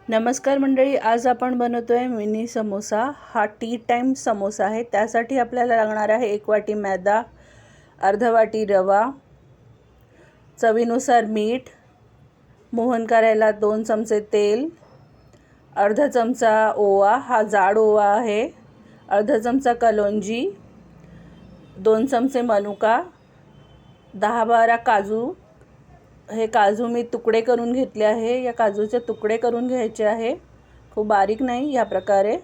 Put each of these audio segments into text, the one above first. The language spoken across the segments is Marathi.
नमस्कार मंडळी, आज आपण बनवतोय मिनी समोसा। हा टी टाइम समोसा आहे। त्यासाठी आपल्याला लागणार आहे 1 वाटी मैदा, अर्धा वाटी रवा, चवीनुसार मीठ, मोहन करायला 2 चमचे तेल, अर्धा चमचा ओवा, हा जाड ओवा आहे, अर्धा चमचा कलोंजी, 2 चमचे मनुका, 10-12 काजू। हे काजू मी तुकडे करून घेतले आहे। या काजूचे तुकडे करून घ्यायचे आहे, खूप बारीक नाही, या प्रकारे।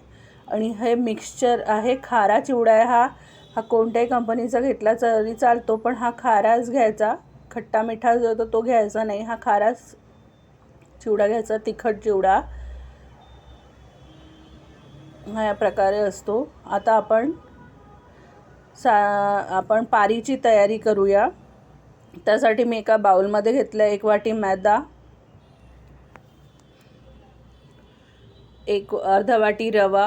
आणि हे मिक्सचर आहे, खारा चिवडा आहे हा कोणत्याही कंपनीचा घेतला तरी चालतो, पण हा खाराच घ्यायचा। खट्टा मिठा जो तो घ्यायचा नाही, हा खाराच चिवडा घ्यायचा, तिखट चिवडा हा या प्रकारे असतो। आता आपण पारीची तयारी करूया। त्यासाठी मी एका बाउलमध्ये घेतलं 1 वाटी मैदा, अर्धा वाटी रवा,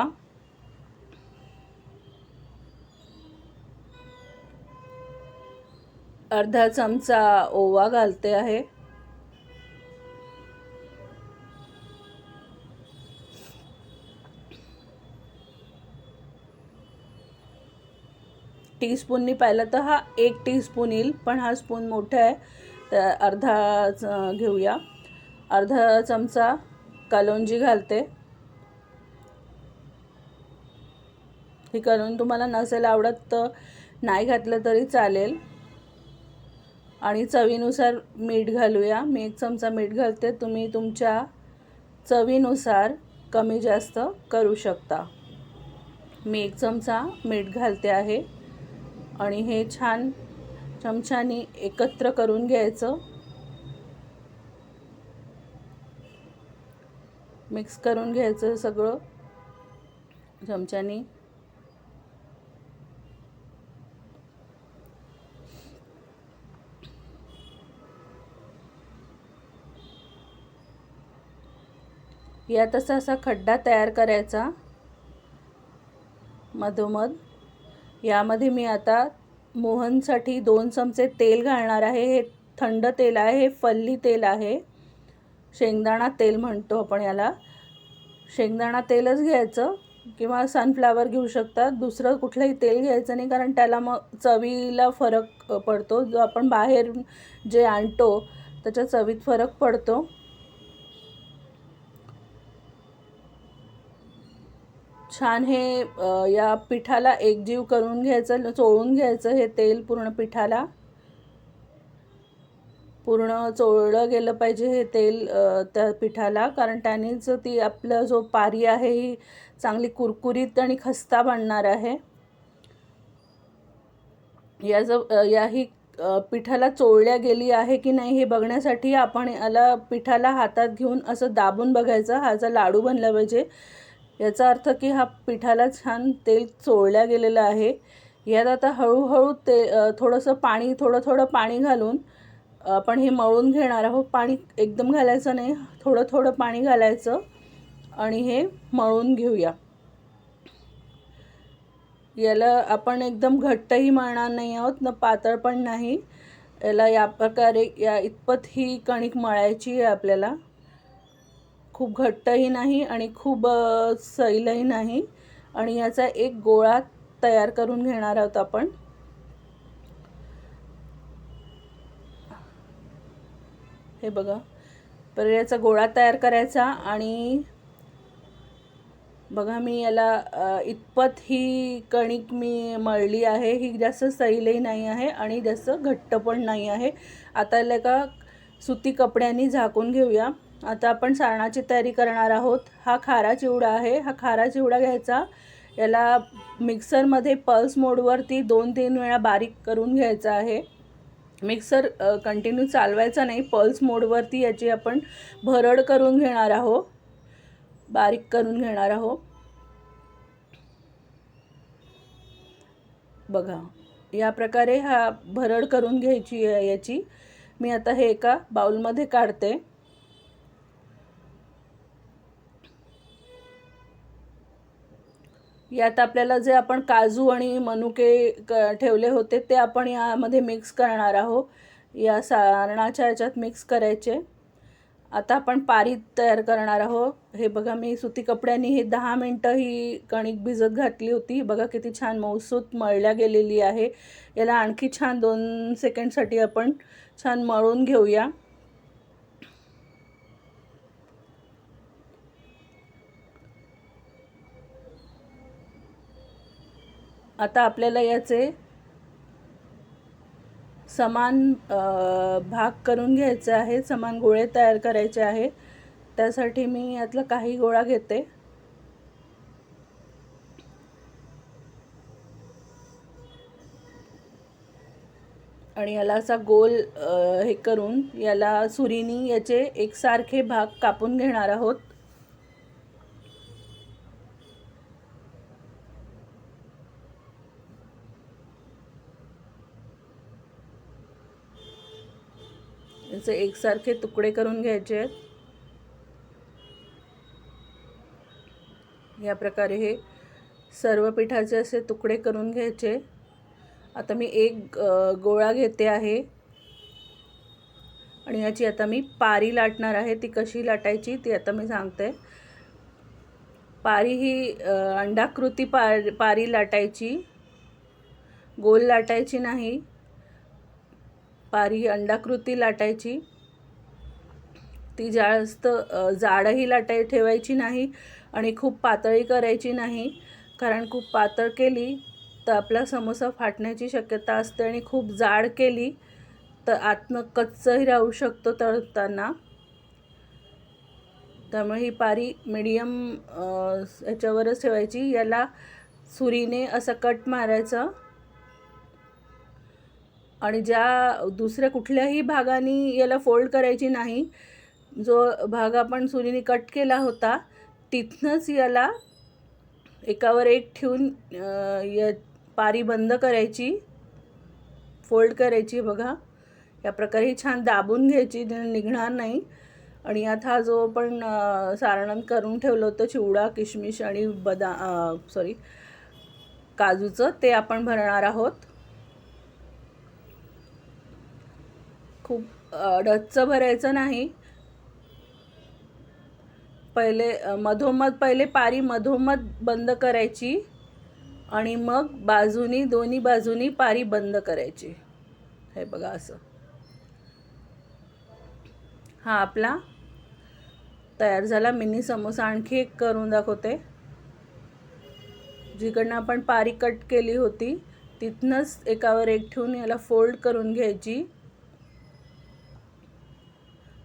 अर्धा चमचा ओवा घालते आहे, टीस्पूननी पाहिलं तर हा 1 टीस्पून येईल, पण हा स्पून मोठा आहे तर अर्धा घेऊया। अर्धा चमचा कलोंजी घालते। ही करून तुम्हाला नसेल आवडत तर नाही घातलं तरी चालेल। आणि चवीनुसार मीठ घालूया। मी 1 चमचा मीठ घालते, तुम्ही तुमच्या चवीनुसार कमी जास्त करू शकता। मी 1 चमचा मीठ घालते आहे आणि हे छान चमच्यानी एकत्र करून घ्यायचं, मिक्स करून घ्यायचं सगळं चमच्यानी। यात असा खड्डा तयार करायचा मधोमध। यामध्ये मी आता मोहनसाठी 2 चमचे तेल घालणार आहे। हे थंड तेल आहे, हे फल्ली तेल आहे, शेंगदाणा तेल म्हणतो आपण याला। शेंगदाणा तेलच घ्यायचं किंवा सनफ्लावर घेऊ शकता, दुसरं कुठलंही तेल घ्यायचं नाही, कारण त्याला मग चवीला फरक पडतो। जो आपण बाहेर जे आणतो त्याच्या चवीत फरक पडतो। छान हे या पिठाला एकजीव करून घ्यायचं, चोळून घ्यायचं। हे तेल पूर्ण पिठाला पूर्ण चोळलं गेलं पाहिजे हे तेल त्या पिठाला, कारण त्यानेच ती आपला जो पारी आहे ही चांगली कुरकुरीत आणि खस्ता बनणार आहे। याही पिठाला चोळल्या गेली आहे की नाही हे बघण्यासाठी आपण याला पिठाला हातात घेऊन असं दाबून बघायचं, हा जर लाडू बनला पाहिजे, याचा अर्थ की हा पिठाला छान तेल चोळल्या गेलेलं आहे। यात आता हळूहळू थोडं थोडं पाणी घालून आपण हे मळून घेणार आहोत। पाणी एकदम घालायचं नाही, थोडं थोडं पाणी घालायचं आणि हे मळून घेऊया। याला आपण एकदम घट्टही मळणार नाही आहोत, न पातळ पण नाही। याला या प्रकारे या इतपत ही कणिक मळायची आहे आपल्याला, खूप घट्टही नाही आणि खूप सैलही नाही। आणि याचा एक गोळा तयार करून घेणार आहोत आपण। हे बघा, तर याचा गोळा तयार करायचा आणि बघा मी याला इतपत ही कणिक मी मळली आहे। ही जास्त सैलही नाही आहे आणि जास्त घट्ट पण नाही आहे। आता याला एका सुती कपड्याने झाकून घेऊया। आता आपण सारणाची तयारी करणार आहोत। हा खारा चिवडा आहे, हा खारा चिवडा घ्यायचा, याला मिक्सरमध्ये पल्स मोडवरती 2-3 वेळा बारीक करून घ्यायचा आहे। मिक्सर कंटिन्यू चालवायचा नाही, पल्स मोडवरती याची आपण भरड करून घेणार आहोत, बारीक करून घेणार आहोत। बघा या प्रकारे हा भरड करून घ्यायची आहे याची। मी आता हे एका बाउलमध्ये काढते। यात आपल्याला जे आपण काजू आणि मनुके ठेवले होते ते आपण यामध्ये मिक्स करणार आहोत। या सारणाच्या याच्यात मिक्स करायचे आता आपण पारी तयार करणार आहोत. हे बघा, मी सुती कपड्यांनी हे 10 मिनटं ही कणिक भिजत घातली होती. बघा किती छान मऊसूत मळल्या गेलेली आहे. याला आणखी छान 2 सेकंडसाठी आपण छान मळून घेऊया. आता आपल्याला याचे समान भाग करून घ्यायचे आहे, समान गोळे तयार करायचे आहे. त्यासाठी मी यातला काही गोळा घेते आणि याला असा गोल हे करून याला सुरीनी याचे एकसारखे भाग कापून घेणार आहोत. याचे एकसारखे तुकडे करून घ्यायचे आहेत. या प्रकारे हे सर्व पिठाचे असे तुकडे करून घ्यायचे. आता मी एक गोळा घेते आहे आणि याची आता मी पारी लाटणार आहे. ती कशी लाटायची ती आता मी सांगते. पारी ही अंडाकृती पारी लाटायची, गोल लाटायची नाही. पारी अंडाकृती लाटायची. ती जास्त जाडही ठेवायची नाही आणि खूप पातळी करायची नाही, कारण खूप पातळ केली तर आपला समोसा फाटण्याची शक्यता असते आणि खूप जाड केली तर आतनं कच्चंही राहू शकतो तळताना. त्यामुळे ही पारी मीडियम याच्यावरच ठेवायची. याला सुरीने असं कट मारायचं आणि ज्या दुसऱ्या कुठल्याही भागाने याला फोल्ड करायची नाही. जो भाग आपण सुरीने कट केला होता तिथनंच याला एकावर एक ठेवून या पारी बंद करायची, फोल्ड करायची. बघा, या प्रकारे छान दाबून घ्यायची, निघणार नाही. आणि यात हा जो आपण सारण करून ठेवलं होतं चिवडा, किशमिश आणि काजूचं, ते आपण भरणार आहोत. खूप डच्च भरायचं नाही. पहिले पारी मधोमध बंद करायची आणि मग दोन्ही बाजूनी पारी बंद करायची. हे बघा असं. हा आपला तयार झाला मिनी समोसा. आणखी एक करून दाखवते. जिकडनं आपण पारी कट केली होती तिथनंच एकावर एक ठेवून याला फोल्ड करून घ्यायची,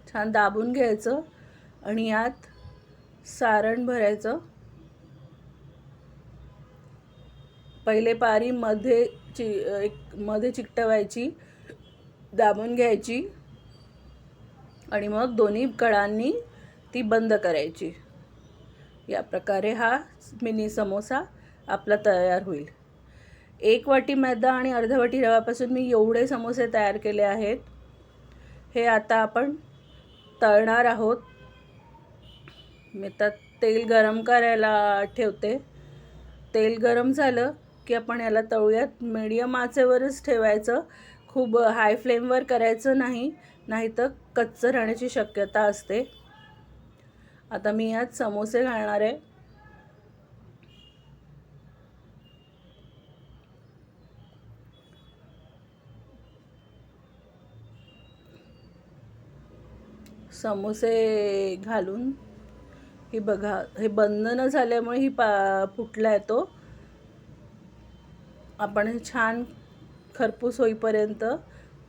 छान दाबून घ्यायचं आणि यात सारण भरायचं. पहिले पारी मध्ये चिकटवायची, दाबून घ्यायची आणि मग दोन्ही कडांनी ती बंद करायची. या प्रकारे हा मिनी समोसा आपला तयार होईल. 1 वाटी मैदा आणि अर्धा वाटी रव्यापासून मी एवढे समोसे तयार केले आहेत. हे आता आपण तळणार आहोत. मी आता तेल गरम करायला ठेवते. तेल गरम झालं की आपण याला तळूयात. मीडियम आचेवरच ठेवायचं, खूप हाय फ्लेमवर करायचं नाही, नाहीतर कच्चं राहण्याची शक्यता असते. आता मी यात समोसे घालणार आहे. समोसे घालून ही बघा, हे बंद न झाल्यामुळे ही फुटला येतो. आपण छान खरपूस होईपर्यंत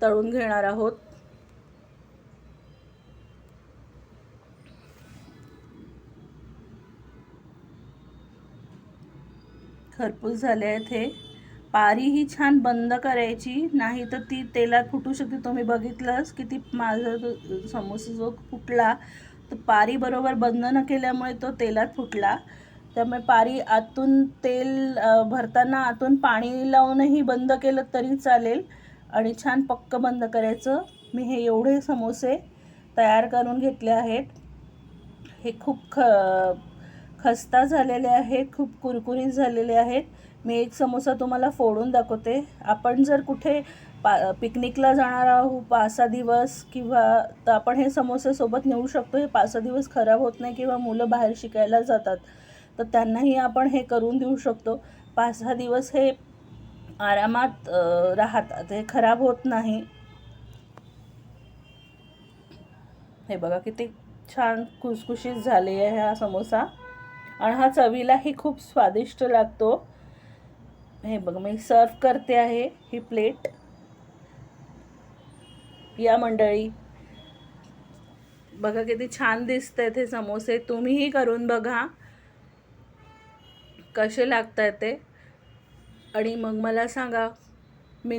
तळून घेणार आहोत. खरपूस झाले आहेत हे. पारी ही छान बंद करायची, नाही तर ती तेलात फुटू शकते. तुम्ही बघितलंच की ती माझा समोसा जो फुटला तर पारी बरोबर बंद न केल्यामुळे तो तेलात फुटला. त्यामुळे पारी आतून तेल भरताना आतून पाणी लावूनही बंद केलं तरी चालेल आणि छान पक्क बंद करायचं. मी हे एवढे समोसे तयार करून घेतले आहेत. हे खूप खस्ता झालेले आहेत, खूप कुरकुरीत झालेले आहेत. मी एक समोसा तुम्हाला फोडून दाखवते. आपण जर कुठे पिकनिकला जाणार आहोत 5-6 दिवस किंवा तर आपण हे समोसे सोबत नेऊ शकतो. हे 5-6 दिवस खराब होत नाही किंवा मुलं बाहेर शिकायला जातात तर त्यांनाही आपण हे करून देऊ शकतो. 5-6 दिवस हे आरामात राहतात, हे खराब होत नाही. हे बघा किती छान खुसखुशीत झाली आहे हा समोसा आणि हा चवीलाही खूप स्वादिष्ट लागतो. हे बघा मी सर्व करते आहे ही प्लेट. या मंडळी बघा किती छान दिसत आहेत हे समोसे. तुम्हीही करून बघा कसे लागतात ते आणि मग मला सांगा. मी